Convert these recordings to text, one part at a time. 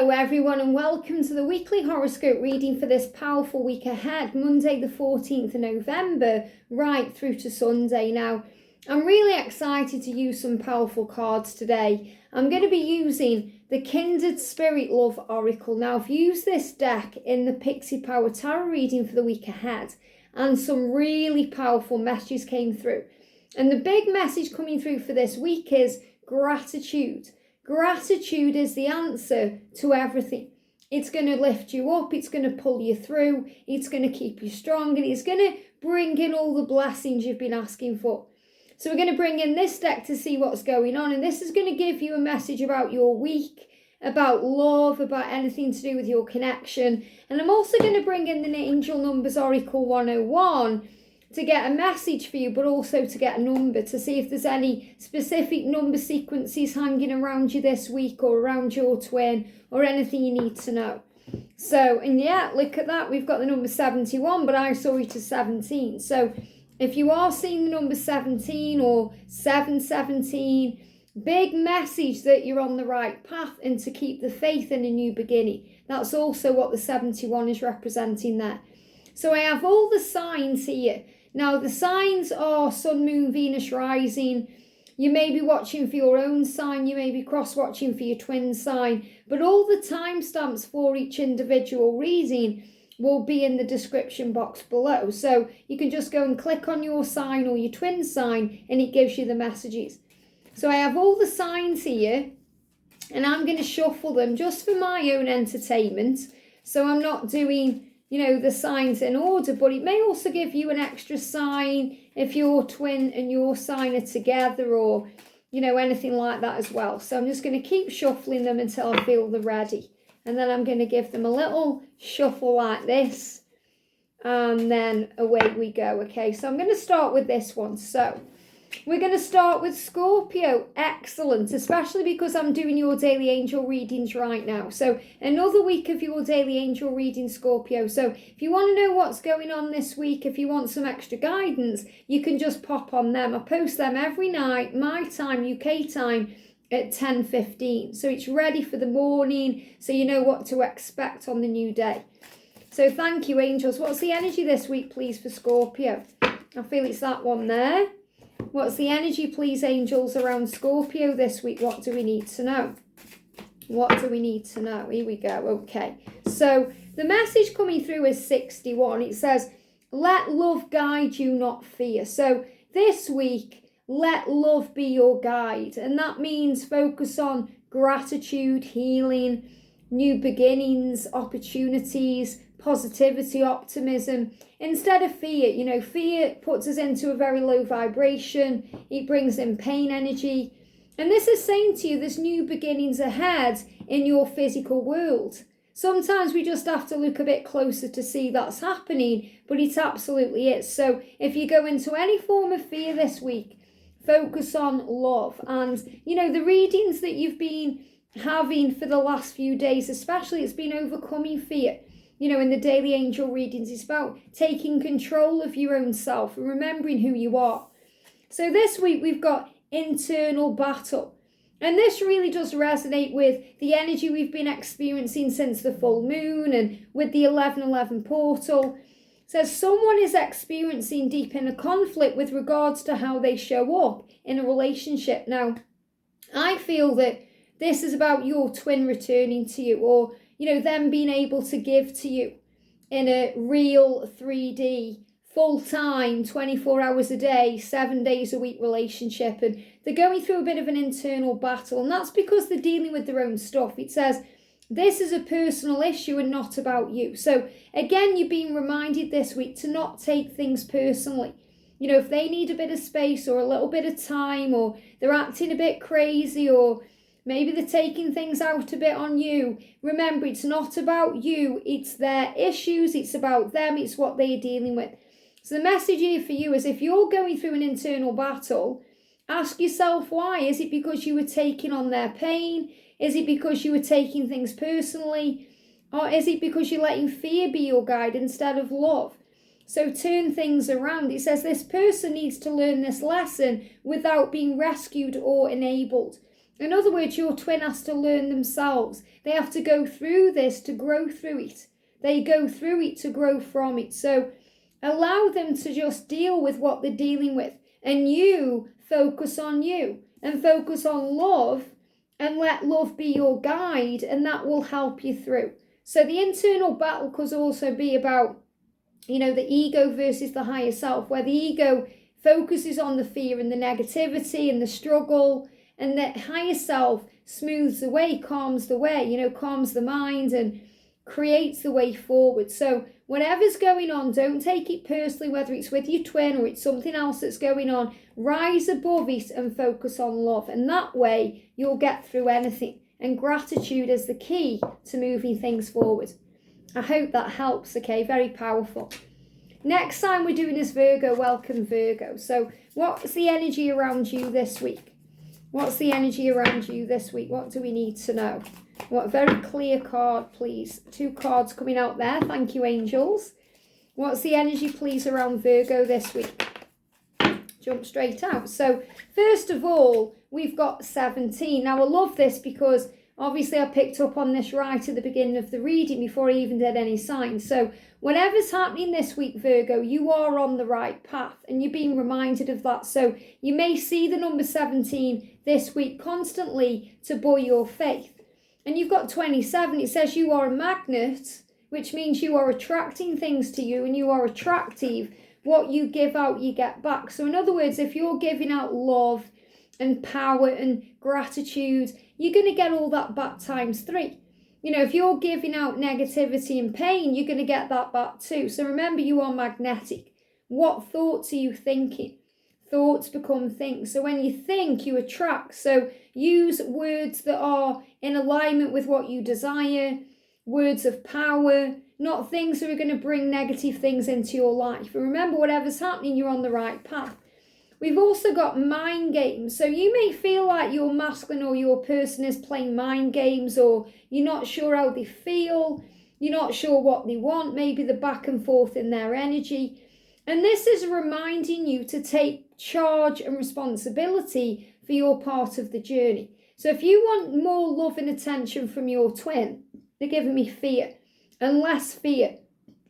Hello everyone and welcome to the weekly horoscope reading for this powerful week ahead, Monday the 14th of November, right through to Sunday. Now, I'm really excited to use some powerful cards today. I'm going to be using the Kindred Spirit Love Oracle. Now, I've used this deck in the Pixie Power Tarot reading for the week ahead, and some really powerful messages came through. And the big message coming through for this week is gratitude. Gratitude is the answer to everything. It's going to lift you up, it's going to pull you through, it's going to keep you strong, and it's going to bring in all the blessings you've been asking for. So we're going to bring in this deck to see what's going on, and this is going to give you a message about your week, about love, about anything to do with your connection. And I'm also going to bring in the Angel Numbers Oracle 101 to get a message for you, but also to get a number, to see if there's any specific number sequences hanging around you this week or around your twin or anything you need to know. So, and yeah, look at that. We've got the number 71, but I saw it as 17. So if you are seeing the number 17 or 717, big message that you're on the right path and to keep the faith in a new beginning. That's also what the 71 is representing there. So I have all the signs here. Now, the signs are Sun, Moon, Venus, Rising. You may be watching for your own sign. You may be cross-watching for your twin sign. But all the timestamps for each individual reading will be in the description box below. So you can just go and click on your sign or your twin sign and it gives you the messages. So I have all the signs here and I'm going to shuffle them just for my own entertainment. So I'm not doing, the signs in order, but it may also give you an extra sign if your twin and your sign are together or, anything like that as well. So I'm just going to keep shuffling them until I feel they're ready. And then I'm going to give them a little shuffle like this. And then away we go. Okay, so I'm going to start with this one. So we're going to start with Scorpio. Excellent, especially because I'm doing your daily angel readings right now. So another week of your daily angel reading, Scorpio. So if you want to know what's going on this week, if you want some extra guidance, you can just pop on them. I post them every night, my time, UK time, at 10:15. So it's ready for the morning, so you know what to expect on the new day. So thank you, angels. What's the energy this week, please, for Scorpio? I feel it's that one there. What's the energy, please, angels, around Scorpio this week? What do we need to know? What do we need to know? Here we go. Okay. So the message coming through is 61. It says, let love guide you, not fear. So this week, let love be your guide. And that means focus on gratitude, healing, new beginnings, opportunities, positivity, optimism, instead of fear. Fear puts us into a very low vibration. It brings in pain energy. And this is saying to you, there's new beginnings ahead in your physical world. Sometimes we just have to look a bit closer to see that's happening, but it absolutely is. So if you go into any form of fear this week, focus on love. And, the readings that you've been having for the last few days, especially, it's been overcoming fear. In the daily angel readings, it's about taking control of your own self and remembering who you are. So this week we've got internal battle. And this really does resonate with the energy we've been experiencing since the full moon and with the 11:11 portal. It says someone is experiencing deep inner conflict with regards to how they show up in a relationship. Now, I feel that this is about your twin returning to you, or them being able to give to you in a real 3D, full-time, 24 hours a day, 7 days a week relationship. And they're going through a bit of an internal battle. And that's because they're dealing with their own stuff. It says, this is a personal issue and not about you. So again, you're being reminded this week to not take things personally. If they need a bit of space or a little bit of time, or they're acting a bit crazy, or maybe they're taking things out a bit on you, remember, it's not about you. It's their issues. It's about them. It's what they're dealing with. So the message here for you is, if you're going through an internal battle, ask yourself why. Is it because you were taking on their pain? Is it because you were taking things personally? Or is it because you're letting fear be your guide instead of love? So turn things around. It says this person needs to learn this lesson without being rescued or enabled. In other words, your twin has to learn themselves. They have to go through this to grow through it. They go through it to grow from it. So allow them to just deal with what they're dealing with. And you focus on you and focus on love and let love be your guide, and that will help you through. So the internal battle could also be about, the ego versus the higher self, where the ego focuses on the fear and the negativity and the struggle, and the higher self smooths the way, calms the way, calms the mind and creates the way forward. So whatever's going on, don't take it personally, whether it's with your twin or it's something else that's going on. Rise above it and focus on love. And that way you'll get through anything. And gratitude is the key to moving things forward. I hope that helps, okay? Very powerful. Next sign we're doing is Virgo. Welcome, Virgo. So what's the energy around you this week? What's the energy around you this week? What do we need to know? What very clear card, please. 2 cards coming out there. Thank you, angels. What's the energy, please, around Virgo this week? Jump straight out. So first of all, we've got 17. Now I love this because obviously I picked up on this right at the beginning of the reading before I even did any signs. So whatever's happening this week, Virgo, you are on the right path and you're being reminded of that. So you may see the number 17 this week constantly to buoy your faith. And you've got 27. It says you are a magnet, which means you are attracting things to you and you are attractive. What you give out, you get back. So in other words, if you're giving out love and power and gratitude, you're going to get all that back times 3. If you're giving out negativity and pain, you're going to get that back too. So remember, you are magnetic. What thoughts are you thinking? Thoughts become things. So when you think, you attract. So use words that are in alignment with what you desire, words of power, not things that are going to bring negative things into your life. And remember, whatever's happening, you're on the right path. We've also got mind games. So you may feel like your masculine or your person is playing mind games, or you're not sure how they feel, you're not sure what they want, maybe the back and forth in their energy. And this is reminding you to take charge and responsibility for your part of the journey. So if you want more love and attention from your twin, they're giving me fear and less fear.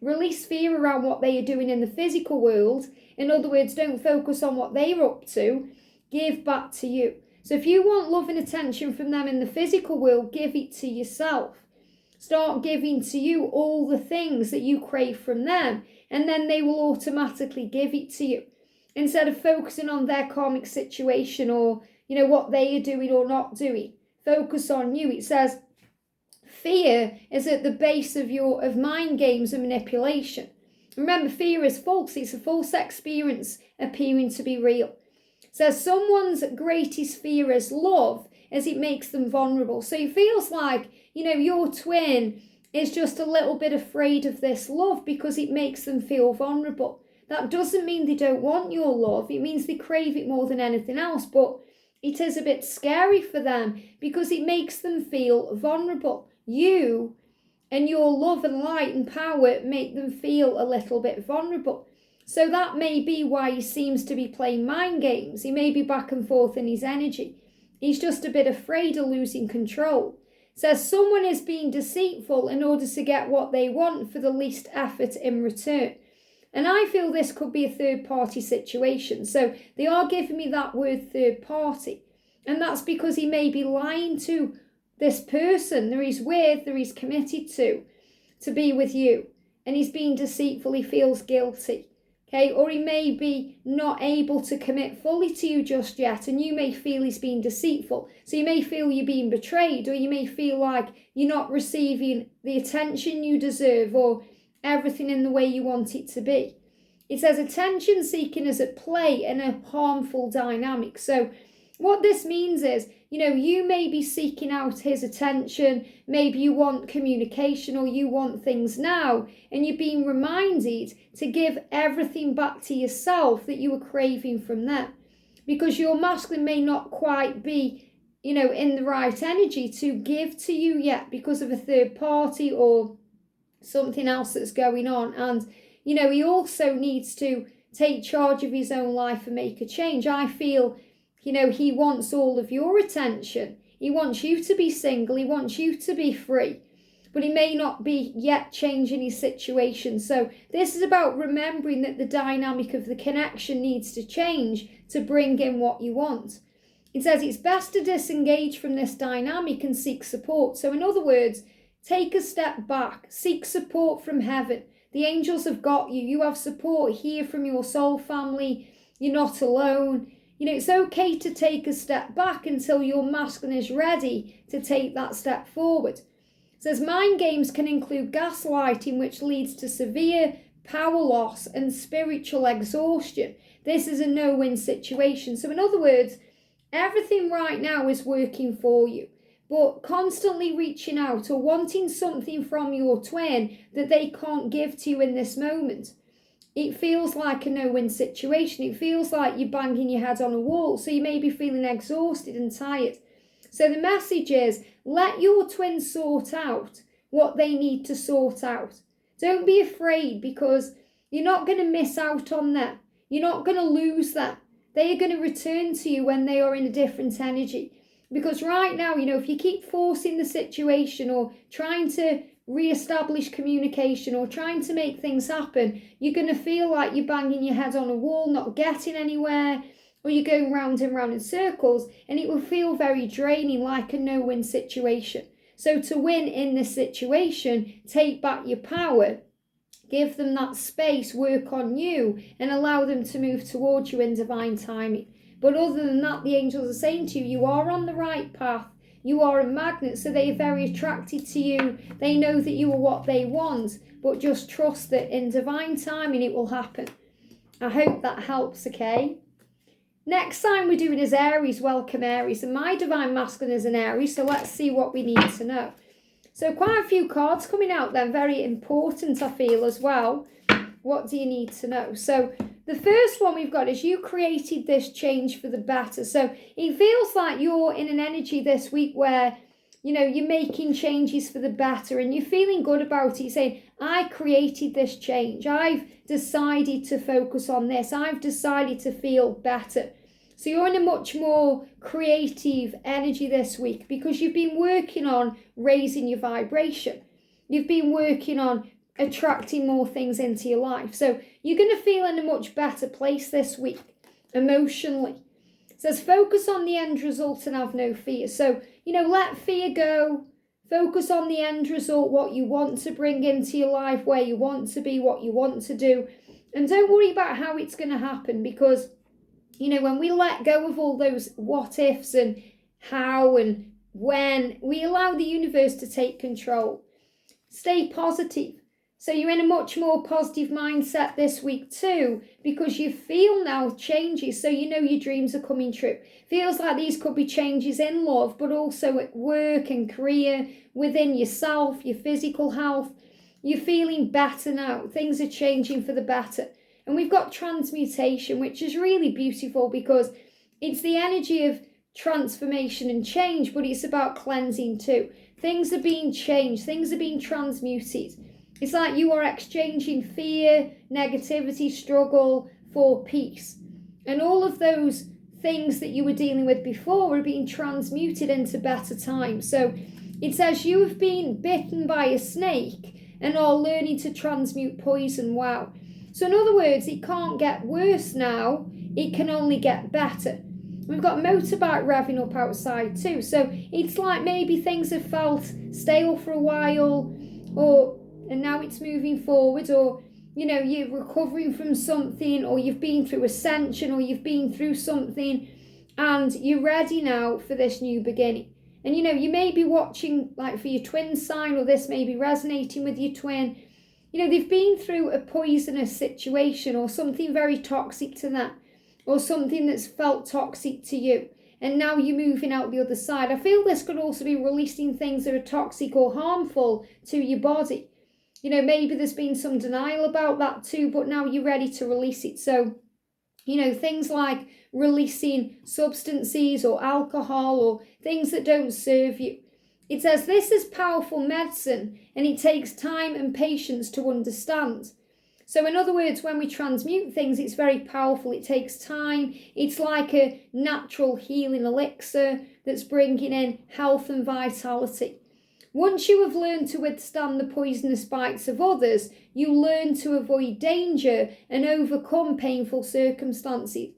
Release fear around what they are doing in the physical world. In other words, don't focus on what they're up to. Give back to you. So if you want love and attention from them in the physical world, give it to yourself. Start giving to you all the things that you crave from them, and then they will automatically give it to you. Instead of focusing on their karmic situation or, what they are doing or not doing. Focus on you. It says fear is at the base of mind games and manipulation. Remember, fear is false. It's a false experience appearing to be real. It says someone's greatest fear is love, as it makes them vulnerable. So it feels like, your twin is just a little bit afraid of this love because it makes them feel vulnerable. That doesn't mean they don't want your love. It means they crave it more than anything else. But it is a bit scary for them because it makes them feel vulnerable. You and your love and light and power make them feel a little bit vulnerable. So that may be why he seems to be playing mind games. He may be back and forth in his energy. He's just a bit afraid of losing control. It says someone is being deceitful in order to get what they want for the least effort in return. And I feel this could be a third-party situation. So they are giving me that word third party. And that's because he may be lying to this person that he's with, that he's committed to be with you. And he's being deceitful, he feels guilty. Okay, or he may be not able to commit fully to you just yet, and you may feel he's being deceitful. So you may feel you're being betrayed, or you may feel like you're not receiving the attention you deserve, or everything in the way you want it to be. It says attention seeking is at play in a harmful dynamic. So what this means is, you may be seeking out his attention, maybe you want communication or you want things now, and you're being reminded to give everything back to yourself that you were craving from them. Because your masculine may not quite be, in the right energy to give to you yet because of a third party or something else that's going on. And, he also needs to take charge of his own life and make a change. I feel he wants all of your attention. He wants you to be single. He wants you to be free. But he may not be yet changing his situation. So this is about remembering that the dynamic of the connection needs to change to bring in what you want. It says it's best to disengage from this dynamic and seek support. So in other words, take a step back, seek support from heaven. The angels have got you. You have support here from your soul family. You're not alone. It's okay to take a step back until your masculine is ready to take that step forward. It says mind games can include gaslighting, which leads to severe power loss and spiritual exhaustion. This is a no-win situation. So in other words, everything right now is working for you, but constantly reaching out or wanting something from your twin that they can't give to you in this moment. It feels like a no-win situation. It feels like you're banging your head on a wall. So you may be feeling exhausted and tired. So the message is, let your twin sort out what they need to sort out. Don't be afraid, because you're not going to miss out on them. You're not going to lose them. They are going to return to you when they are in a different energy. Because right now, if you keep forcing the situation or trying to re-establish communication or trying to make things happen, you're going to feel like you're banging your head on a wall, not getting anywhere, or you're going round and round in circles, and it will feel very draining, like a no-win situation. So to win in this situation, take back your power, give them that space, work on you, and allow them to move towards you in divine timing. But other than that, the angels are saying to you, you are on the right path. You are a magnet, so they are very attracted to you. They know that you are what they want, but just trust that in divine timing it will happen. I hope that helps, okay? Next sign we're doing is Aries. Welcome, Aries. And my divine masculine is an Aries, so let's see what we need to know. So quite a few cards coming out then, very important I feel as well. What do you need to know? So the first one we've got is you created this change for the better. So it feels like you're in an energy this week where, you're making changes for the better and you're feeling good about it. You're saying, I created this change. I've decided to focus on this. I've decided to feel better. So you're in a much more creative energy this week because you've been working on raising your vibration. You've been working on attracting more things into your life. So you're going to feel in a much better place this week, emotionally. It says focus on the end result and have no fear. So, let fear go. Focus on the end result, what you want to bring into your life, where you want to be, what you want to do. And don't worry about how it's going to happen, because, when we let go of all those what ifs and how and when, we allow the universe to take control. Stay positive. So you're in a much more positive mindset this week too, because you feel now changes. So your dreams are coming true. Feels like these could be changes in love, but also at work and career, within yourself, your physical health. You're feeling better now. Things are changing for the better. And we've got transmutation, which is really beautiful because it's the energy of transformation and change, but it's about cleansing too. Things are being changed. Things are being transmuted. It's like you are exchanging fear, negativity, struggle for peace. And all of those things that you were dealing with before are being transmuted into better times. So it says you have been bitten by a snake and are learning to transmute poison. Wow. So in other words, it can't get worse now. It can only get better. We've got motorbike revving up outside too. So it's like maybe things have felt stale for a while, and now it's moving forward, or you're recovering from something, or you've been through ascension, or you've been through something and you're ready now for this new beginning. And you may be watching like for your twin sign, or this may be resonating with your twin. They've been through a poisonous situation or something very toxic to them, or something that's felt toxic to you, and now you're moving out the other side. I feel this could also be releasing things that are toxic or harmful to your body. Maybe there's been some denial about that too, but now you're ready to release it. So, things like releasing substances or alcohol or things that don't serve you. It says this is powerful medicine and it takes time and patience to understand. So in other words, when we transmute things, it's very powerful. It takes time. It's like a natural healing elixir that's bringing in health and vitality. Once you have learned to withstand the poisonous bites of others, you learn to avoid danger and overcome painful circumstances.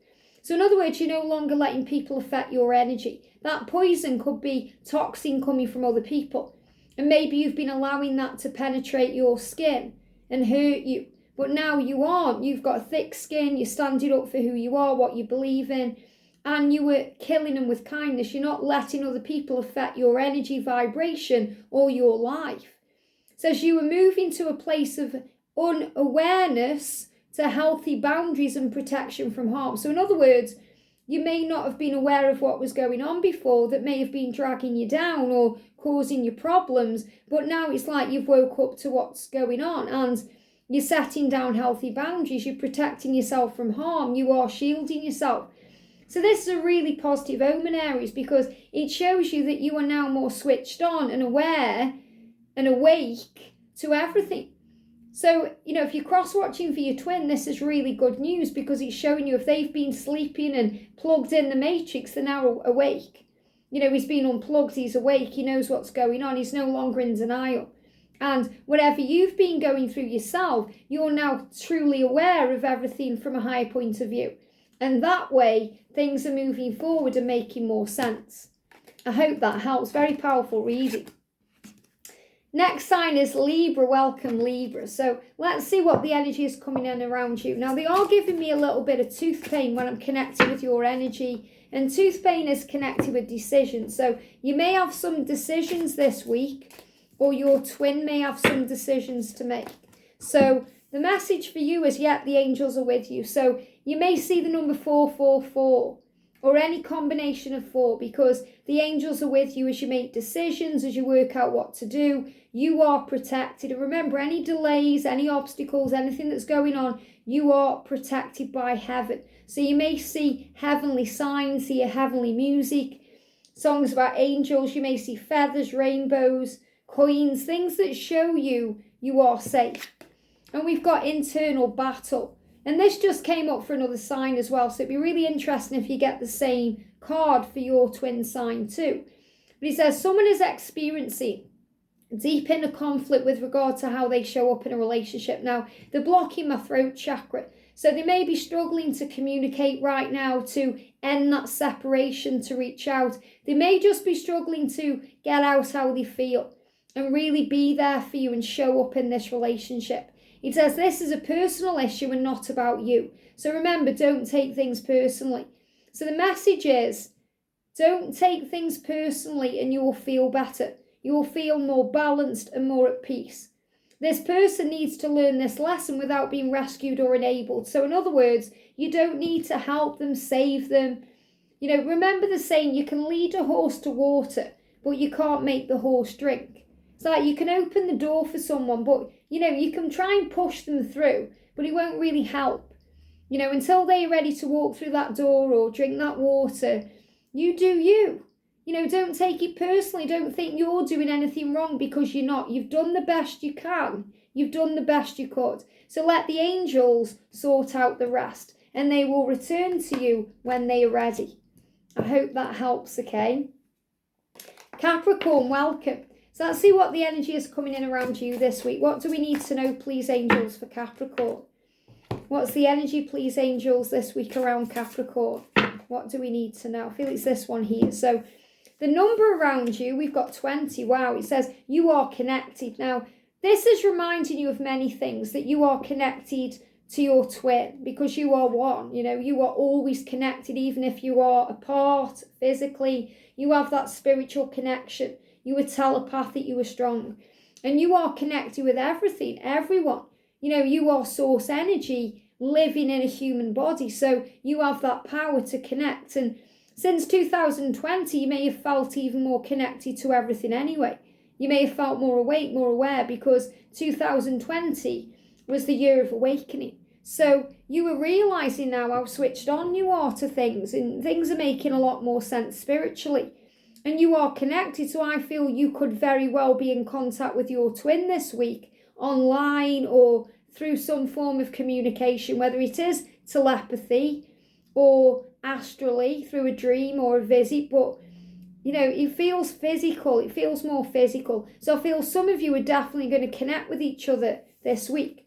So in other words, you're no longer letting people affect your energy. That poison could be toxin coming from other people. And maybe you've been allowing that to penetrate your skin and hurt you. But now you aren't. You've got thick skin. You're standing up for who you are, what you believe in. And you were killing them with kindness. You're not letting other people affect your energy, vibration, or your life. It says you were moving to a place of unawareness to healthy boundaries and protection from harm. So in other words, you may not have been aware of what was going on before that may have been dragging you down or causing you problems. But now it's like you've woke up to what's going on and you're setting down healthy boundaries. You're protecting yourself from harm. You are shielding yourself. So this is a really positive omen, Aries, because it shows you that you are now more switched on and aware and awake to everything. So, if you're cross-watching for your twin, this is really good news because it's showing you if they've been sleeping and plugged in the matrix, they're now awake. He's been unplugged, he's awake, he knows what's going on, he's no longer in denial. And whatever you've been going through yourself, you're now truly aware of everything from a higher point of view. And that way, things are moving forward and making more sense. I hope that helps. Very powerful reading. Next sign is Libra. Welcome, Libra. So let's see what the energy is coming in around you. Now, they are giving me a little bit of tooth pain when I'm connected with your energy. And tooth pain is connected with decisions. So you may have some decisions this week, or your twin may have some decisions to make. So the message for you is, the angels are with you. So you may see the number 444 or any combination of 4 because the angels are with you as you make decisions, as you work out what to do. You are protected. And remember, any delays, any obstacles, anything that's going on, you are protected by heaven. So you may see heavenly signs, hear heavenly music, songs about angels. You may see feathers, rainbows, coins, things that show you are safe. And we've got internal battle. And this just came up for another sign as well. So it'd be really interesting if you get the same card for your twin sign too. But he says someone is experiencing deep inner conflict with regard to how they show up in a relationship. Now, they're blocking my throat chakra. So they may be struggling to communicate right now to end that separation, to reach out. They may just be struggling to get out how they feel and really be there for you and show up in this relationship. He says this is a personal issue and not about you. So remember, don't take things personally. So the message is, don't take things personally and you will feel better. You will feel more balanced and more at peace. This person needs to learn this lesson without being rescued or enabled. So in other words, you don't need to help them, save them. Remember the saying, you can lead a horse to water, but you can't make the horse drink. It's like you can open the door for someone, but, you can try and push them through, but it won't really help. Until they're ready to walk through that door or drink that water, you do you. Don't take it personally. Don't think you're doing anything wrong because you're not. You've done the best you can. You've done the best you could. So let the angels sort out the rest and they will return to you when they are ready. I hope that helps, okay? Capricorn, welcome. So let's see what the energy is coming in around you this week. What do we need to know, please, angels, for Capricorn? What's the energy, please, angels, this week around Capricorn? What do we need to know? I feel it's this one here. So the number around you, we've got 20. Wow, it says you are connected. Now, this is reminding you of many things, that you are connected to your twin because you are one. You are always connected, even if you are apart physically. You have that spiritual connection. You are telepathic, you are strong. And you are connected with everything, everyone. You are source energy living in a human body. So you have that power to connect. And since 2020, you may have felt even more connected to everything anyway. You may have felt more awake, more aware, because 2020 was the year of awakening. So you are realising now how switched on you are to things, and things are making a lot more sense spiritually. And you are connected, so I feel you could very well be in contact with your twin this week, online or through some form of communication, whether it is telepathy or astrally through a dream or a visit, but it feels physical. It feels more physical. So I feel some of you are definitely going to connect with each other this week.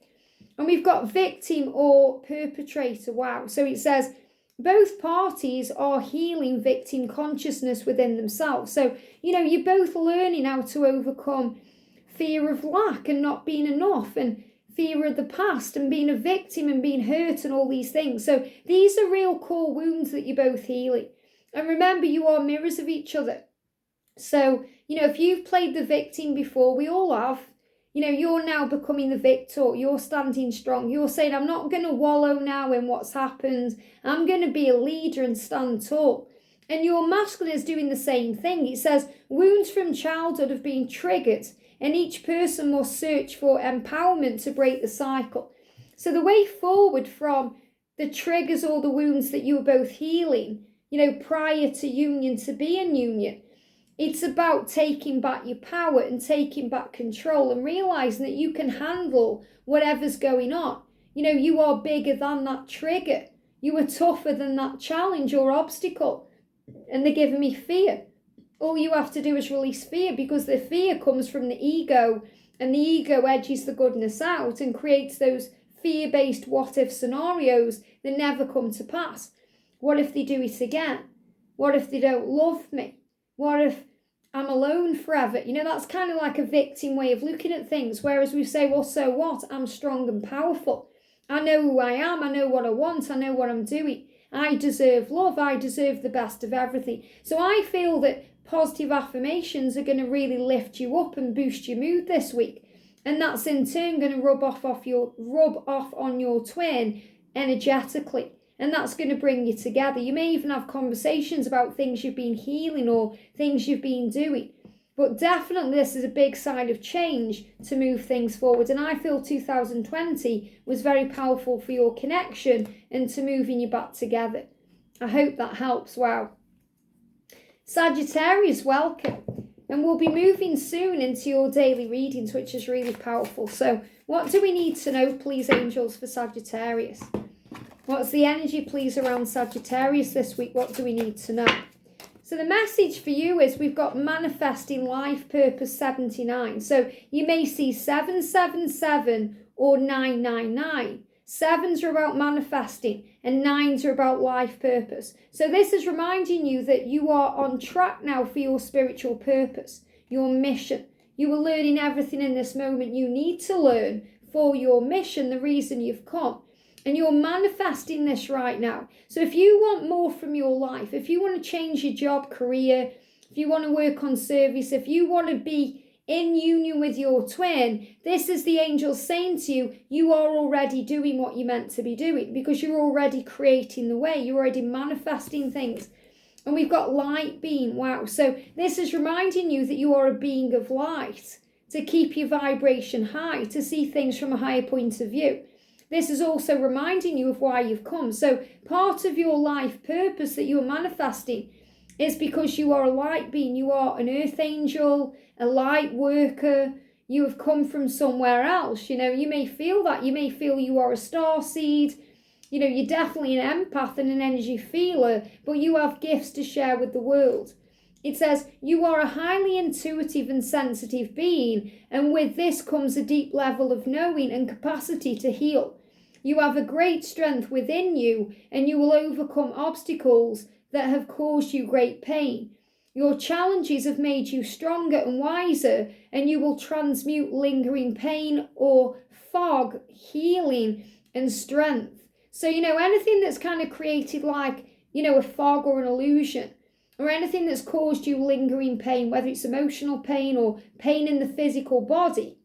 And we've got victim or perpetrator. Wow. So it says both parties are healing victim consciousness within themselves. So, you're both learning how to overcome fear of lack and not being enough, and fear of the past and being a victim and being hurt and all these things. So these are real core wounds that you're both healing. And remember, you are mirrors of each other. So, if you've played the victim before, we all have, you're now becoming the victor. You're standing strong. You're saying, I'm not going to wallow now in what's happened. I'm going to be a leader and stand tall. And your masculine is doing the same thing. It says, wounds from childhood have been triggered, and each person must search for empowerment to break the cycle. So the way forward from the triggers or the wounds that you were both healing, prior to union to be in union, it's about taking back your power and taking back control and realizing that you can handle whatever's going on. You are bigger than that trigger. You are tougher than that challenge or obstacle. And they're giving me fear. All you have to do is release fear, because the fear comes from the ego, and the ego edges the goodness out and creates those fear-based what-if scenarios that never come to pass. What if they do it again? What if they don't love me? What if I'm alone forever? That's kind of like a victim way of looking at things, whereas we say, well, so what? I'm strong and powerful. I know who I am. I know what I want. I know what I'm doing. I deserve love. I deserve the best of everything. So I feel that positive affirmations are going to really lift you up and boost your mood this week. And that's in turn going to rub off on your twin energetically. And that's going to bring you together. You may even have conversations about things you've been healing or things you've been doing. But definitely this is a big sign of change to move things forward. And I feel 2020 was very powerful for your connection and to moving you back together. I hope that helps. Wow. Sagittarius, welcome. And we'll be moving soon into your daily readings, which is really powerful. So what do we need to know, please, angels, for Sagittarius? What's the energy, please, around Sagittarius this week? What do we need to know? So the message for you is we've got manifesting life purpose 79. So you may see 777 or 999. Sevens are about manifesting and nines are about life purpose. So this is reminding you that you are on track now for your spiritual purpose, your mission. You are learning everything in this moment you need to learn for your mission, the reason you've come. And you're manifesting this right now. So if you want more from your life, if you want to change your job, career, if you want to work on service, if you want to be in union with your twin, this is the angels saying to you, you are already doing what you're meant to be doing, because you're already creating the way. You're already manifesting things. And we've got light being. Wow. So this is reminding you that you are a being of light, to keep your vibration high, to see things from a higher point of view. This is also reminding you of why you've come. So part of your life purpose that you're manifesting is because you are a light being. You are an earth angel, a light worker. You have come from somewhere else. You may feel that. You may feel you are a star seed. You're definitely an empath and an energy feeler, but you have gifts to share with the world. It says you are a highly intuitive and sensitive being, and with this comes a deep level of knowing and capacity to heal. You have a great strength within you, and you will overcome obstacles that have caused you great pain. Your challenges have made you stronger and wiser, and you will transmute lingering pain or fog, healing and strength. So, anything that's kind of created like, a fog or an illusion, or anything that's caused you lingering pain, whether it's emotional pain or pain in the physical body,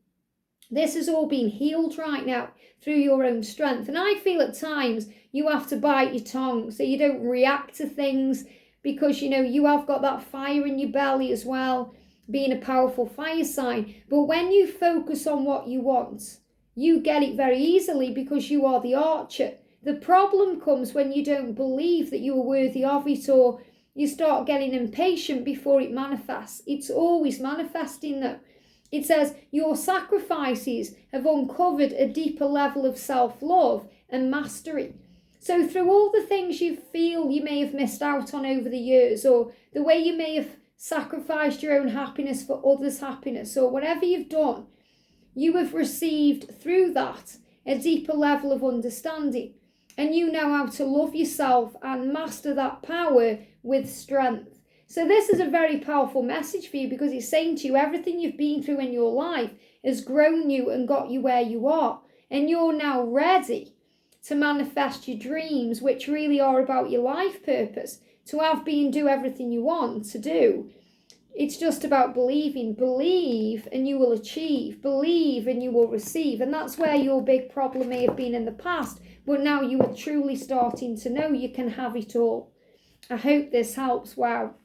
this is all being healed right now through your own strength. And I feel at times you have to bite your tongue so you don't react to things, because, you have got that fire in your belly as well, being a powerful fire sign. But when you focus on what you want, you get it very easily, because you are the archer. The problem comes when you don't believe that you are worthy of it, or you start getting impatient before it manifests. It's always manifesting though. It says, your sacrifices have uncovered a deeper level of self-love and mastery. So through all the things you feel you may have missed out on over the years, or the way you may have sacrificed your own happiness for others' happiness, or whatever you've done, you have received through that a deeper level of understanding. And you know how to love yourself and master that power with strength. So this is a very powerful message for you, because it's saying to you, everything you've been through in your life has grown you and got you where you are. And you're now ready to manifest your dreams, which really are about your life purpose, to have been do everything you want to do. It's just about believing. Believe and you will achieve. Believe and you will receive. And that's where your big problem may have been in the past. But now you are truly starting to know you can have it all. I hope this helps. Wow.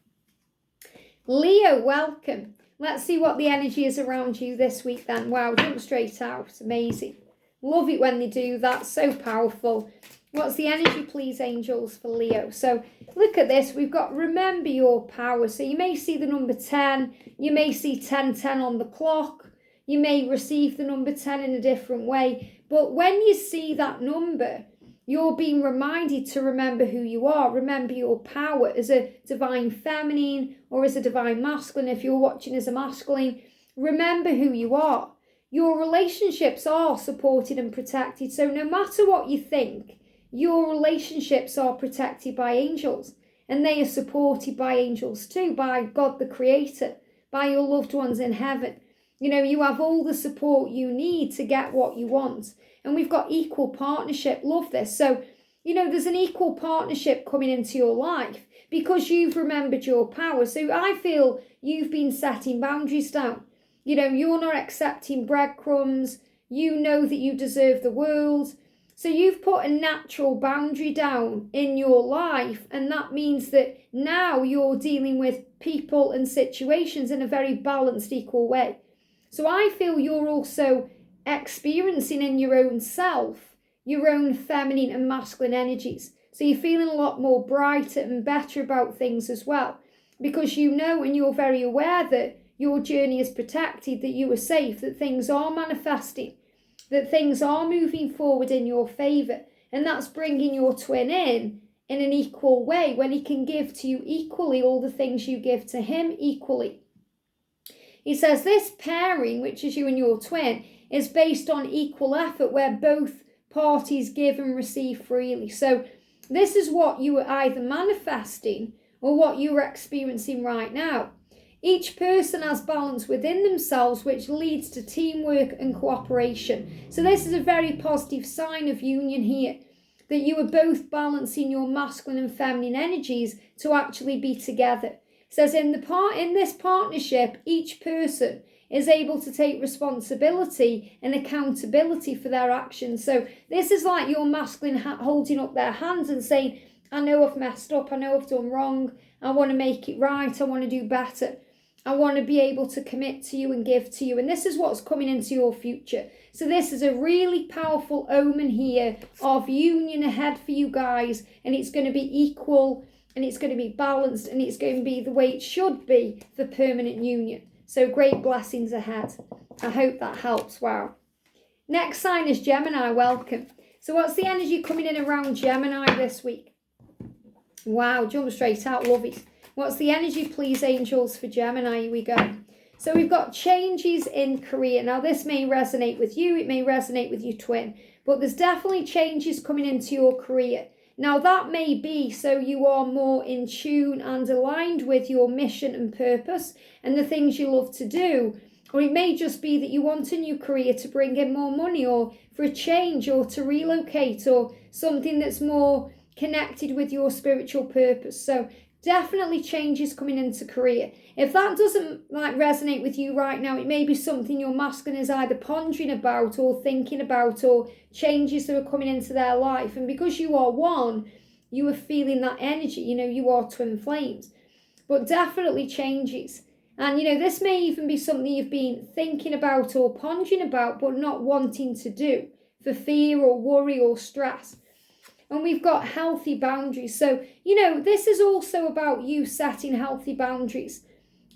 Leo, welcome. Let's see what the energy is around you this week then. Wow, jump straight out. Amazing. Love it when they do that. So powerful. What's the energy, please, angels, for Leo? So look at this. We've got remember your power. So you may see the number 10. You may see 1010 on the clock. You may receive the number 10 in a different way. But when you see that number, you're being reminded to remember who you are. Remember your power as a divine feminine or as a divine masculine. If you're watching as a masculine, remember who you are. Your relationships are supported and protected. So no matter what you think, your relationships are protected by angels. And they are supported by angels too, by God the Creator, by your loved ones in heaven. You know, you have all the support you need to get what you want. And we've got equal partnership. Love this. So, you know, there's an equal partnership coming into your life because you've remembered your power. So I feel you've been setting boundaries down. You know, you're not accepting breadcrumbs. You know that you deserve the world. So you've put a natural boundary down in your life. And that means that now you're dealing with people and situations in a very balanced, equal way. So I feel you're also experiencing in your own self, your own feminine and masculine energies. So you're feeling a lot more brighter and better about things as well, because you know and you're very aware that your journey is protected, that you are safe, that things are manifesting, that things are moving forward in your favour. And that's bringing your twin in an equal way, when he can give to you equally all the things you give to him equally. He says this pairing, which is you and your twin, is based on equal effort where both parties give and receive freely. So this is what you are either manifesting or what you are experiencing right now. Each person has balance within themselves, which leads to teamwork and cooperation. So this is a very positive sign of union here, that you are both balancing your masculine and feminine energies to actually be together. It says in this partnership, each person is able to take responsibility and accountability for their actions. So this is like your masculine holding up their hands and saying, I know I've messed up, I know I've done wrong, I want to make it right, I want to do better. I want to be able to commit to you and give to you. And this is what's coming into your future. So this is a really powerful omen here of union ahead for you guys. And it's going to be equal and it's going to be balanced and it's going to be the way it should be for permanent union. So great blessings ahead. I hope that helps. Wow. Next sign is Gemini. Welcome. So what's the energy coming in around Gemini this week? Wow. Jump straight out. Love it. What's the energy, please, angels, for Gemini? Here we go. So we've got changes in career. Now, this may resonate with you. It may resonate with your twin. But there's definitely changes coming into your career. Now, that may be so you are more in tune and aligned with your mission and purpose and the things you love to do. Or it may just be that you want a new career to bring in more money or for a change or to relocate or something that's more connected with your spiritual purpose. So definitely changes coming into career. If that doesn't resonate with you right now, it may be something your masculine is either pondering about or thinking about, or changes that are coming into their life. And because you are one, you are feeling that energy. You know, you are twin flames. But definitely changes. And, you know, this may even be something you've been thinking about or pondering about, but not wanting to do for fear or worry or stress. And we've got healthy boundaries. So, you know, this is also about you setting healthy boundaries.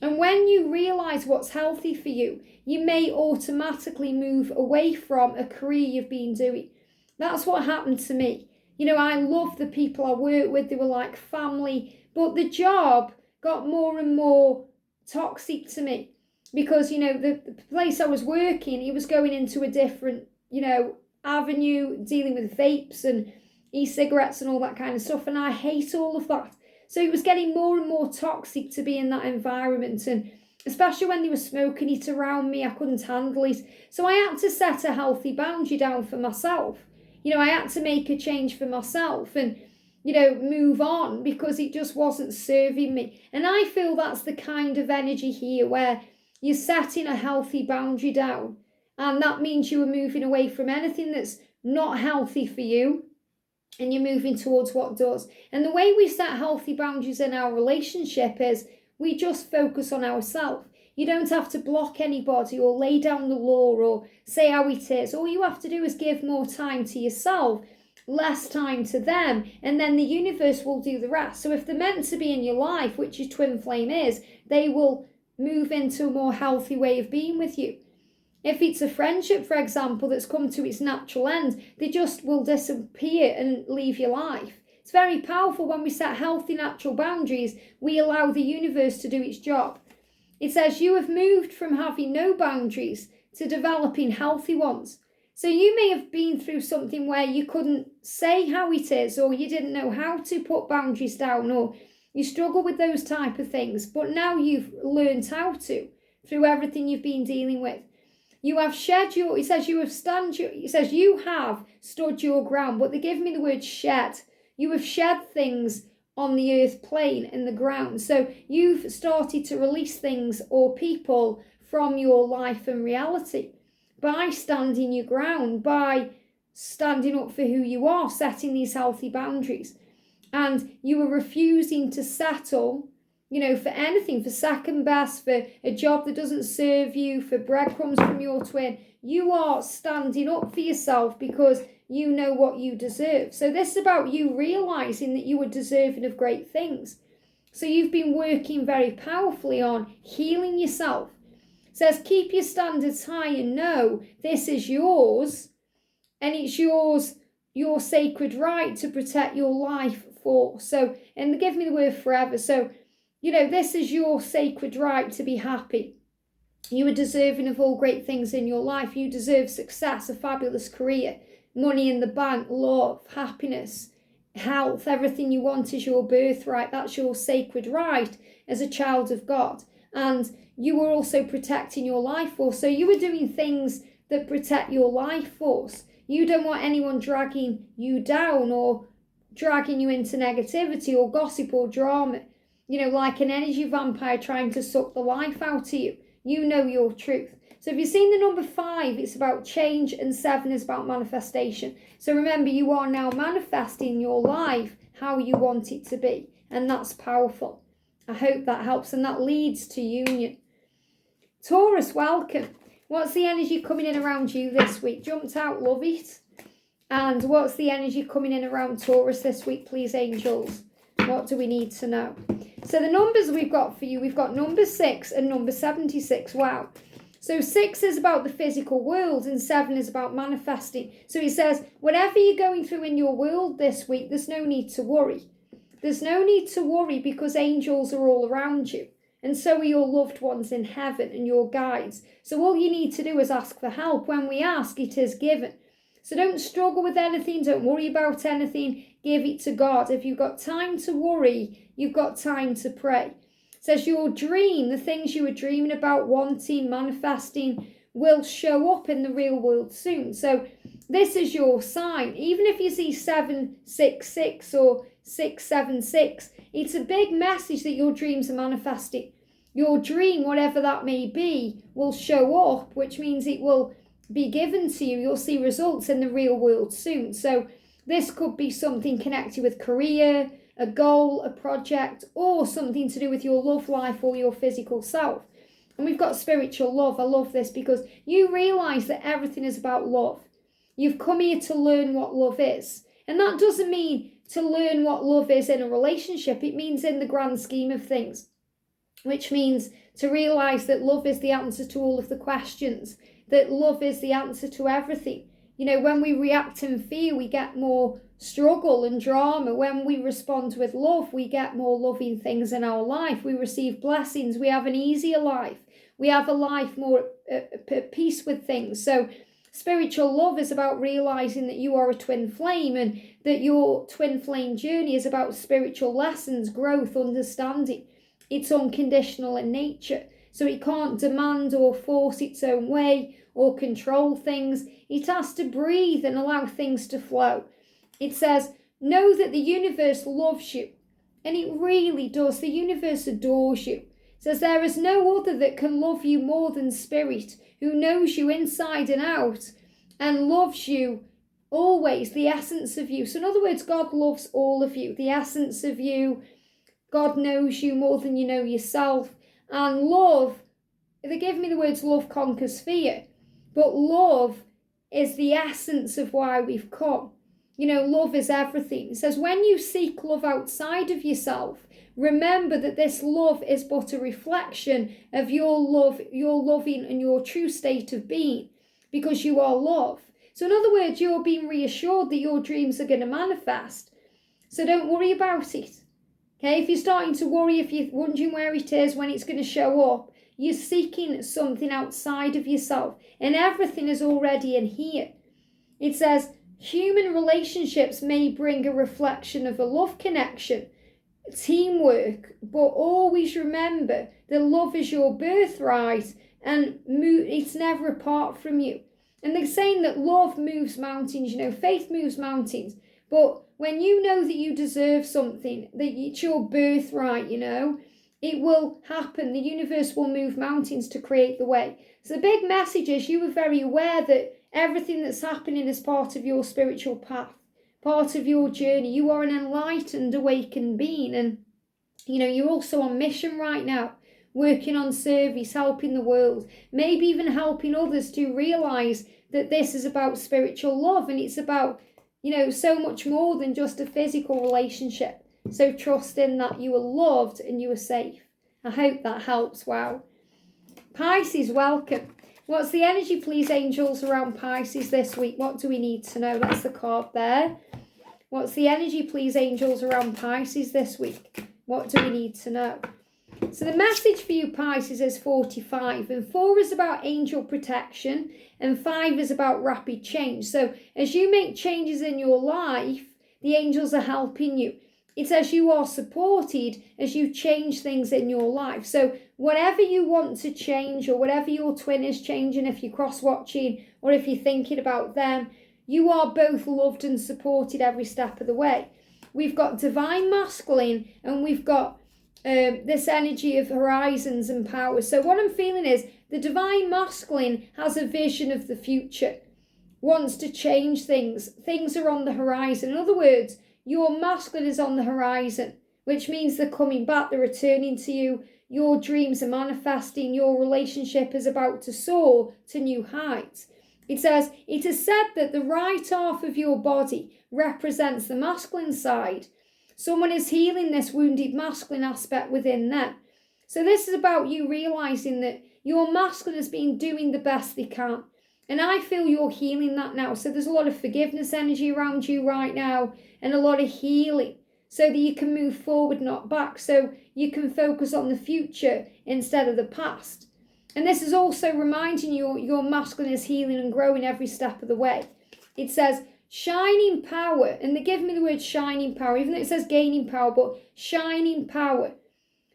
And when you realise what's healthy for you, you may automatically move away from a career you've been doing. That's what happened to me. You know, I love the people I work with. They were like family. But the job got more and more toxic to me because, you know, the place I was working, it was going into a different, you know, avenue, dealing with vapes and e-cigarettes and all that kind of stuff. And I hate all of that. So it was getting more and more toxic to be in that environment. And especially when they were smoking it around me, I couldn't handle it. So I had to set a healthy boundary down for myself. You know, I had to make a change for myself and, you know, move on because it just wasn't serving me. And I feel that's the kind of energy here where you're setting a healthy boundary down. And that means you are moving away from anything that's not healthy for you. And you're moving towards what does. And the way we set healthy boundaries in our relationship is we just focus on ourselves. You don't have to block anybody or lay down the law or say how it is. All you have to do is give more time to yourself, less time to them, and then the universe will do the rest. So if they're meant to be in your life, which your twin flame is, they will move into a more healthy way of being with you. If it's a friendship, for example, that's come to its natural end, they just will disappear and leave your life. It's very powerful when we set healthy natural boundaries, we allow the universe to do its job. It says you have moved from having no boundaries to developing healthy ones. So you may have been through something where you couldn't say how it is, or you didn't know how to put boundaries down, or you struggle with those type of things, but now you've learned how to through everything you've been dealing with. You have shed your, it says you have stood your ground, but they give me the word shed. You have shed things on the earth plane and the ground. So you've started to release things or people from your life and reality by standing your ground, by standing up for who you are, setting these healthy boundaries. And you are refusing to settle, you know, for anything, for second best, for a job that doesn't serve you, for breadcrumbs from your twin. You are standing up for yourself because you know what you deserve. So this is about you realising that you are deserving of great things. So you've been working very powerfully on healing yourself. It says keep your standards high and know this is yours, and it's yours, your sacred right to protect your life for. So, and give me the word forever. So, you know, this is your sacred right to be happy. You are deserving of all great things in your life. You deserve success, a fabulous career, money in the bank, love, happiness, health. Everything you want is your birthright. That's your sacred right as a child of God. And you are also protecting your life force. So you are doing things that protect your life force. You don't want anyone dragging you down or dragging you into negativity or gossip or drama. You know, like an energy vampire trying to suck the life out of you. You know your truth. So if you've seen the number 5, it's about change, and 7 is about manifestation. So remember, you are now manifesting your life how you want it to be. And that's powerful. I hope that helps, and that leads to union. Taurus, welcome. What's the energy coming in around you this week? Jumped out, love it. And what's the energy coming in around Taurus this week, please, angels? What do we need to know? So the numbers we've got for you, we've got number 6 and number 76. Wow. So 6 is about the physical world and 7 is about manifesting. So it says, whatever you're going through in your world this week, there's no need to worry. There's no need to worry because angels are all around you. And so are your loved ones in heaven and your guides. So all you need to do is ask for help. When we ask, it is given. So don't struggle with anything. Don't worry about anything. Give it to God. If you've got time to worry, you've got time to pray. It says your dream, the things you were dreaming about, wanting, manifesting, will show up in the real world soon. So this is your sign. Even if you see 766 or 676, it's a big message that your dreams are manifesting. Your dream, whatever that may be, will show up, which means it will be given to you. You'll see results in the real world soon. So this could be something connected with career, a goal, a project, or something to do with your love life or your physical self. And we've got spiritual love. I love this because you realise that everything is about love. You've come here to learn what love is. And that doesn't mean to learn what love is in a relationship. It means in the grand scheme of things. which means to realise that love is the answer to all of the questions, that love is the answer to everything. You know, when we react in fear, we get more struggle and drama. When we respond with love, we get more loving things in our life. We receive blessings. We have an easier life. We have a life more at peace with things. So spiritual love is about realising that you are a twin flame, and that your twin flame journey is about spiritual lessons, growth, understanding. It's unconditional in nature, so it can't demand or force its own way or control things. It has to breathe and allow things to flow. It says, know that the universe loves you, and it really does. The universe adores you. It says there is no other that can love you more than Spirit, who knows you inside and out and loves you always, the essence of you. So in other words, God loves all of you, the essence of you. God knows you more than you know yourself. And love, they give me the words love conquers fear, but love is the essence of why we've come. You know, love is everything. It says when you seek love outside of yourself, remember that this love is but a reflection of your love, your loving and your true state of being, because you are love. So in other words, you're being reassured that your dreams are going to manifest. So don't worry about it. Okay, if you're starting to worry, if you're wondering where it is, when it's going to show up, you're seeking something outside of yourself, and everything is already in here. It says, human relationships may bring a reflection of a love connection, teamwork, but always remember that love is your birthright and it's never apart from you. And they're saying that love moves mountains, you know, faith moves mountains. But when you know that you deserve something, that it's your birthright, you know, it will happen. The universe will move mountains to create the way. So the big message is you are very aware that everything that's happening is part of your spiritual path, part of your journey. You are an enlightened, awakened being. And, you know, you're also on mission right now, working on service, helping the world, maybe even helping others to realise that this is about spiritual love, and it's about, you know, so much more than just a physical relationship. So trust in that you are loved and you are safe. I hope that helps. Wow. Pisces, welcome. What's the energy, please, angels, around Pisces this week? What do we need to know? That's the card there. What's the energy, please, angels, around Pisces this week? What do we need to know? So the message for you, Pisces, is 45. And 4 is about angel protection. And 5 is about rapid change. So as you make changes in your life, the angels are helping you. It's as you are supported as you change things in your life. So whatever you want to change, or whatever your twin is changing, if you're cross-watching or if you're thinking about them, you are both loved and supported every step of the way. We've got divine masculine, and we've got this energy of horizons and power. So what I'm feeling is the divine masculine has a vision of the future, wants to change things. Things are on the horizon. In other words, your masculine is on the horizon, which means they're coming back, they're returning to you. Your dreams are manifesting. Your relationship is about to soar to new heights. It says, it is said that the right half of your body represents the masculine side. Someone is healing this wounded masculine aspect within them. So this is about you realising that your masculine has been doing the best they can. And I feel you're healing that now. So there's a lot of forgiveness energy around you right now, and a lot of healing, so that you can move forward, not back. So you can focus on the future instead of the past. And this is also reminding you your masculine is healing and growing every step of the way. It says shining power, and they give me the word shining power, even though it says gaining power, but shining power.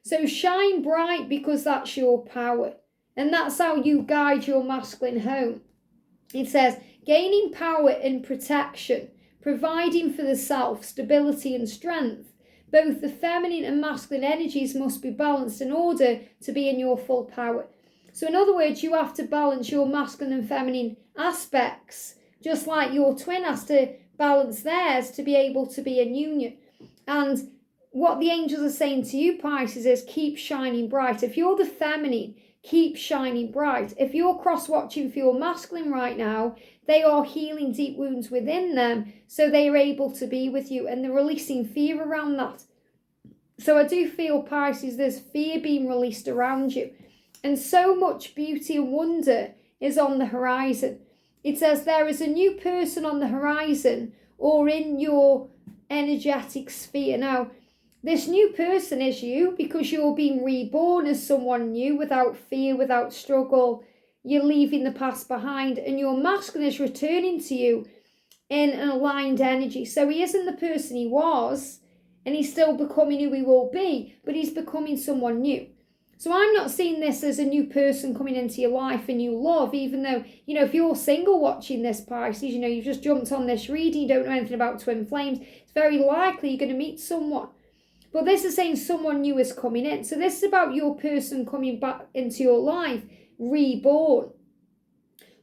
So shine bright, because that's your power. And that's how you guide your masculine home. It says, gaining power and protection, providing for the self, stability and strength. Both the feminine and masculine energies must be balanced in order to be in your full power. So in other words, you have to balance your masculine and feminine aspects, just like your twin has to balance theirs to be able to be in union. And what the angels are saying to you, Pisces, is keep shining bright. If you're the feminine, keep shining bright. If you're cross-watching for your masculine right now, they are healing deep wounds within them, so they are able to be with you, and they're releasing fear around that. So I do feel, Pisces, there's fear being released around you. And so much beauty and wonder is on the horizon. It says there is a new person on the horizon or in your energetic sphere. Now, this new person is you, because you're being reborn as someone new, without fear, without struggle. You're leaving the past behind, and your masculine is returning to you in an aligned energy. So he isn't the person he was, and he's still becoming who he will be, but he's becoming someone new. So I'm not seeing this as a new person coming into your life, a new love, even though, if you're single watching this, Pisces, you've just jumped on this reading, you don't know anything about twin flames, it's very likely you're going to meet someone. But this is saying someone new is coming in. So this is about your person coming back into your life, reborn.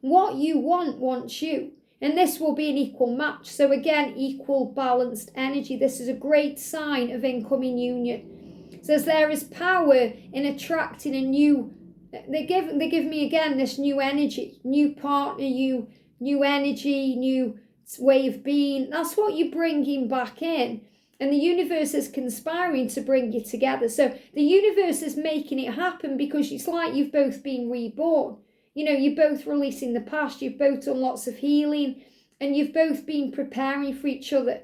What you want wants you. And this will be an equal match. So again, equal balanced energy. This is a great sign of incoming union. It says there is power in attracting a new, they give me again this new energy, new partner, new energy, new way of being. That's what you're bringing back in. And the universe is conspiring to bring you together. So the universe is making it happen because it's like you've both been reborn. You're both releasing the past, you've both done lots of healing, and you've both been preparing for each other.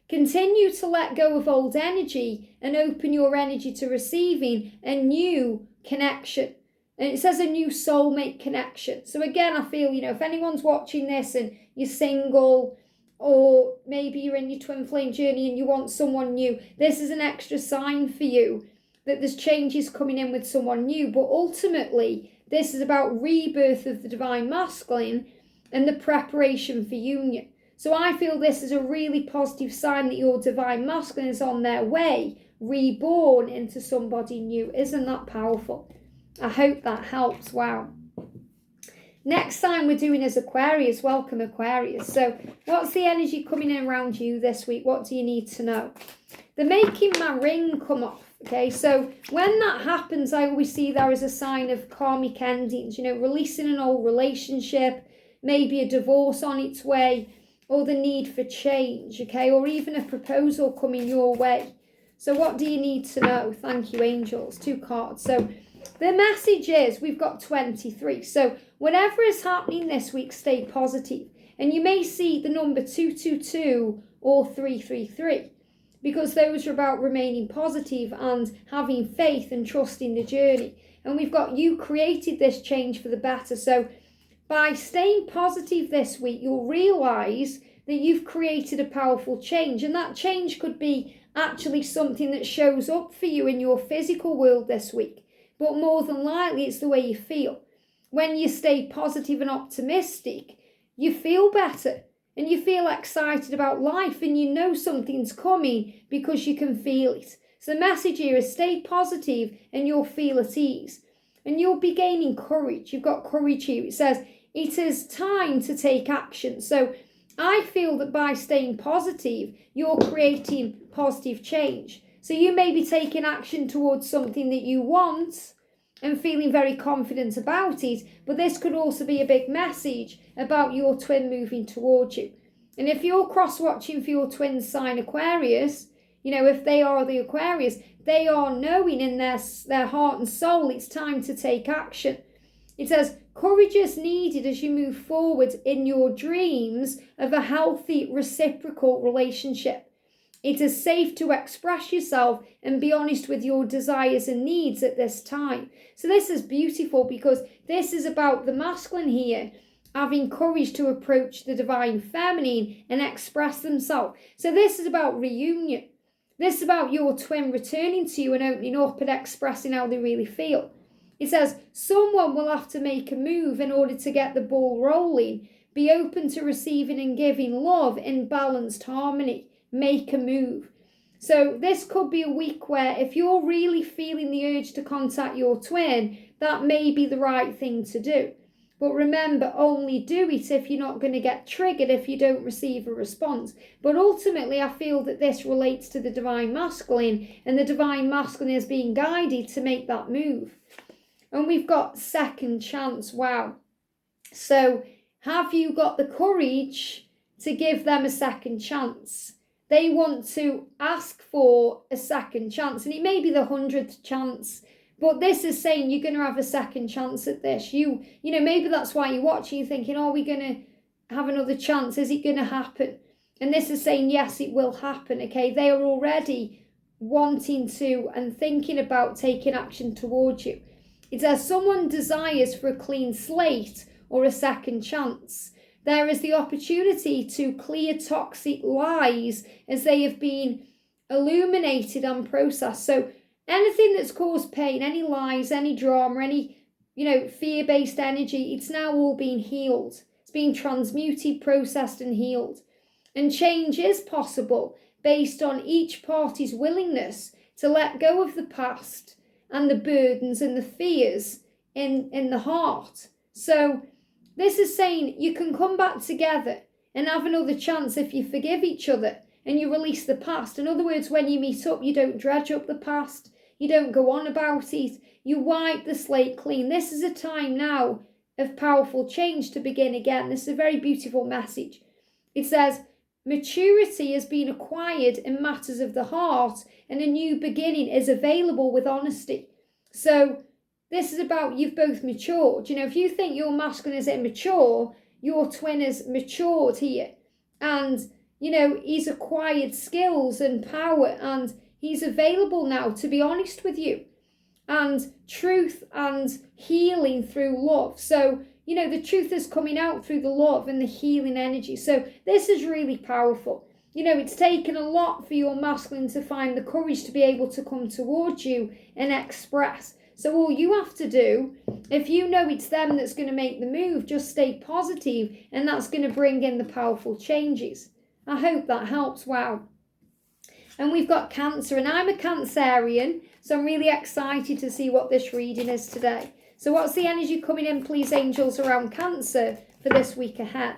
Continue to let go of old energy and open your energy to receiving a new connection. And it says a new soulmate connection. So again, I feel, if anyone's watching this and you're single, or maybe you're in your twin flame journey and you want someone new, this is an extra sign for you that there's changes coming in with someone new. But ultimately, this is about rebirth of the divine masculine and the preparation for union. So I feel this is a really positive sign that your divine masculine is on their way, reborn into somebody new. Isn't that powerful? I hope that helps. Wow. Next sign we're doing is Aquarius. Welcome, Aquarius. So what's the energy coming in around you this week? What do you need to know? They're making my ring come off. Okay, so when that happens, I always see there as a sign of karmic endings, releasing an old relationship, maybe a divorce on its way, or the need for change, okay, or even a proposal coming your way. So what do you need to know? Thank you, angels. 2 cards. So the message is we've got 23. So whatever is happening this week, stay positive. And you may see the number 222 or 333. Because those are about remaining positive and having faith and trusting the journey. And we've got you created this change for the better. So by staying positive this week, you'll realise that you've created a powerful change. And that change could be actually something that shows up for you in your physical world this week. But more than likely, it's the way you feel. When you stay positive and optimistic, you feel better. And you feel excited about life, and you know something's coming because you can feel it. So the message here is stay positive and you'll feel at ease. And you'll be gaining courage. You've got courage here. It says it is time to take action. So I feel that by staying positive, you're creating positive change. So you may be taking action towards something that you want and feeling very confident about it, but this could also be a big message about your twin moving towards you. And if you're cross-watching for your twin sign Aquarius, if they are the Aquarius, they are knowing in their heart and soul it's time to take action. It says, courage is needed as you move forward in your dreams of a healthy reciprocal relationship. It is safe to express yourself and be honest with your desires and needs at this time. So this is beautiful because this is about the masculine here having courage to approach the divine feminine and express themselves. So this is about reunion. This is about your twin returning to you and opening up and expressing how they really feel. It says, someone will have to make a move in order to get the ball rolling. Be open to receiving and giving love in balanced harmony. Make a move. So this could be a week where if you're really feeling the urge to contact your twin, that may be the right thing to do. But remember, only do it if you're not going to get triggered if you don't receive a response. But ultimately, I feel that this relates to the divine masculine, and the divine masculine is being guided to make that move. And we've got second chance. Wow. So have you got the courage to give them a second chance? They want to ask for a second chance, and it may be the 100th chance, but this is saying you're going to have a second chance at this. You know, maybe that's why you're watching, you're thinking, are we going to have another chance? Is it going to happen? And this is saying, yes, it will happen, okay? They are already wanting to and thinking about taking action towards you. It says someone desires for a clean slate or a second chance. There is the opportunity to clear toxic lies as they have been illuminated and processed. So anything that's caused pain, any lies, any drama, any, fear-based energy, it's now all being healed. It's being transmuted, processed and healed. And change is possible based on each party's willingness to let go of the past and the burdens and the fears in the heart. So this is saying you can come back together and have another chance if you forgive each other and you release the past. In other words, when you meet up, you don't dredge up the past. You don't go on about it. You wipe the slate clean. This is a time now of powerful change to begin again. This is a very beautiful message. It says, maturity has been acquired in matters of the heart and a new beginning is available with honesty. So this is about you've both matured. If you think your masculine is immature, your twin has matured here. And, he's acquired skills and power and he's available now to be honest with you. And truth and healing through love. So, the truth is coming out through the love and the healing energy. So this is really powerful. It's taken a lot for your masculine to find the courage to be able to come towards you and express. So all you have to do, if you know it's them that's going to make the move, just stay positive and that's going to bring in the powerful changes. I hope that helps. Wow. And we've got Cancer, and I'm a Cancerian, so I'm really excited to see what this reading is today. So what's the energy coming in, please, angels, around Cancer for this week ahead?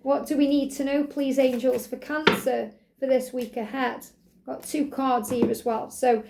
What do we need to know, please, angels, for Cancer for this week ahead? Got 2 cards here as well. So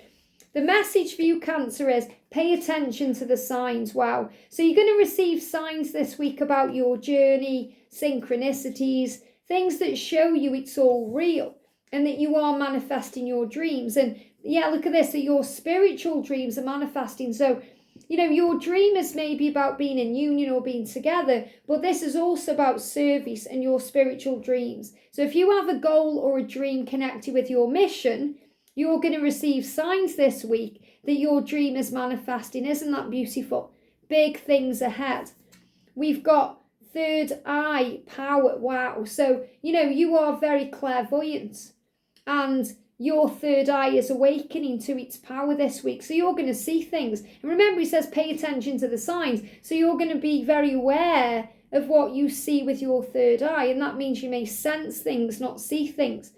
the message for you, Cancer, is pay attention to the signs. Wow. So you're going to receive signs this week about your journey, synchronicities, things that show you it's all real and that you are manifesting your dreams. And yeah, look at this, that your spiritual dreams are manifesting. So your dream is maybe about being in union or being together, but this is also about service and your spiritual dreams. So if you have a goal or a dream connected with your mission, you're going to receive signs this week that your dream is manifesting. Isn't that beautiful? Big things ahead. We've got third eye power. Wow. So, you are very clairvoyant and your third eye is awakening to its power this week. So you're going to see things. And remember, he says pay attention to the signs. So you're going to be very aware of what you see with your third eye. And that means you may sense things, not see things.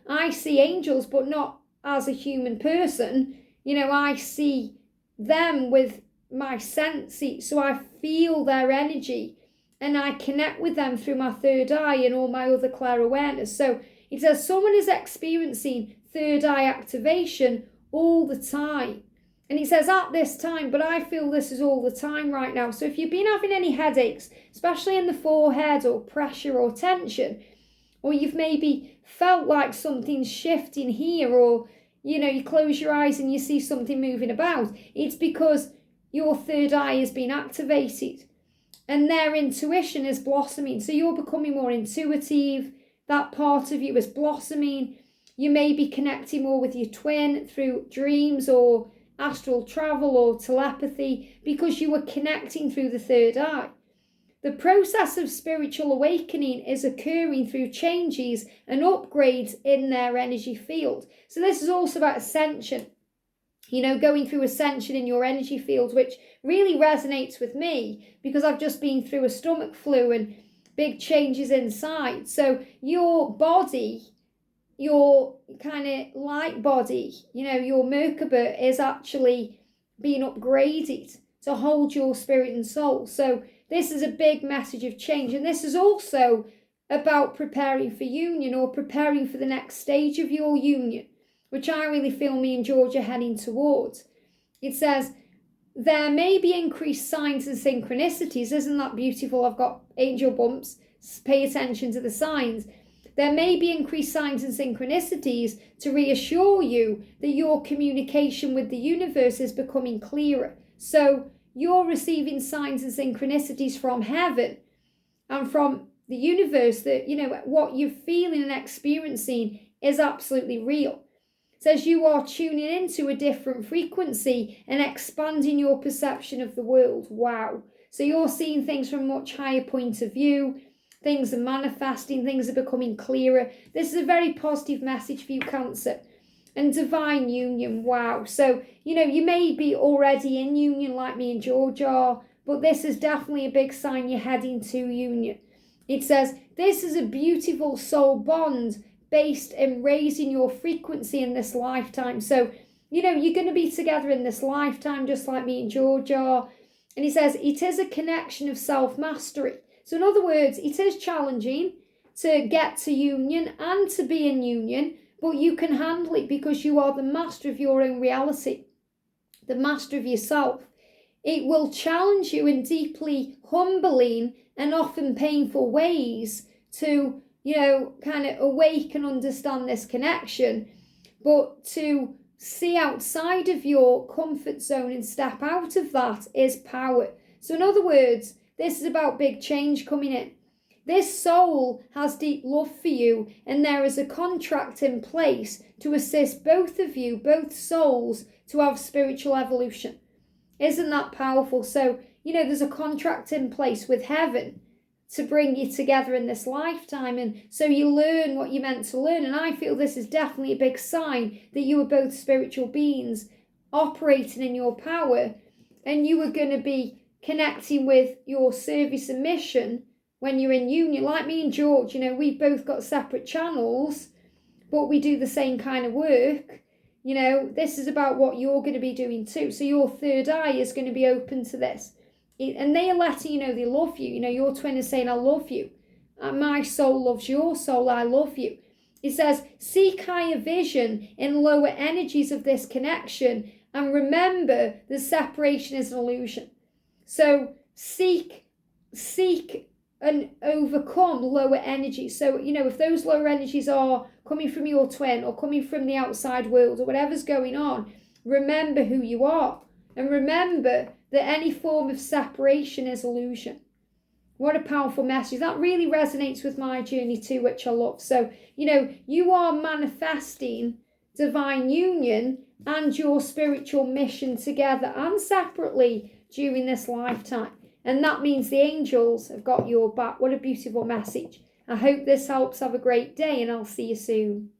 I see angels, but not as a human person. I see them with my senses. So I feel their energy and I connect with them through my third eye and all my other clair awareness. So it says someone is experiencing third eye activation all the time. And it says at this time, but I feel this is all the time right now. So if you've been having any headaches, especially in the forehead or pressure or tension, or you've maybe felt like something's shifting here, or, you close your eyes and you see something moving about, it's because your third eye has been activated and their intuition is blossoming. So you're becoming more intuitive. That part of you is blossoming. You may be connecting more with your twin through dreams or astral travel or telepathy because you are connecting through the third eye. The process of spiritual awakening is occurring through changes and upgrades in their energy field. So this is also about ascension, going through ascension in your energy field, which really resonates with me because I've just been through a stomach flu and big changes inside. So your body, your kind of light body, your Merkaba is actually being upgraded to hold your spirit and soul. So this is a big message of change. And this is also about preparing for union or preparing for the next stage of your union, which I really feel me and George are heading towards. It says, there may be increased signs and synchronicities. Isn't that beautiful? I've got angel bumps. Pay attention to the signs. there may be increased signs and synchronicities to reassure you that your communication with the universe is becoming clearer. So you're receiving signs and synchronicities from heaven and from the universe that, what you're feeling and experiencing is absolutely real. It says you are tuning into a different frequency and expanding your perception of the world. Wow. So you're seeing things from a much higher point of view. Things are manifesting, things are becoming clearer. This is a very positive message for you, Cancer. And divine union, wow. So, you may be already in union like me and George are, but this is definitely a big sign you're heading to union. It says, this is a beautiful soul bond based in raising your frequency in this lifetime. So, you're going to be together in this lifetime just like me and George are. And he says, it is a connection of self-mastery. So in other words, it is challenging to get to union and to be in union, but you can handle it because you are the master of your own reality, the master of yourself. It will challenge you in deeply humbling and often painful ways to, kind of awake and understand this connection, but to see outside of your comfort zone and step out of that is power. So in other words, this is about big change coming in. This soul has deep love for you, and there is a contract in place to assist both of you, both souls, to have spiritual evolution. Isn't that powerful? So, there's a contract in place with heaven to bring you together in this lifetime, and so you learn what you're meant to learn. And I feel this is definitely a big sign that you are both spiritual beings operating in your power, and you are going to be connecting with your service and mission when you're in union. Like me and George, we've both got separate channels, but we do the same kind of work. This is about what you're going to be doing too. So your third eye is going to be open to this. And they are letting you know they love you. Your twin is saying, I love you. My soul loves your soul. I love you. It says, seek higher vision in lower energies of this connection, and remember that separation is an illusion. So seek and overcome lower energies. So, if those lower energies are coming from your twin or coming from the outside world or whatever's going on, remember who you are. And remember that any form of separation is illusion. What a powerful message. That really resonates with my journey too, which I love. So, you are manifesting divine union and your spiritual mission together and separately during this lifetime. And that means the angels have got your back. What a beautiful message. I hope this helps. Have a great day, and I'll see you soon.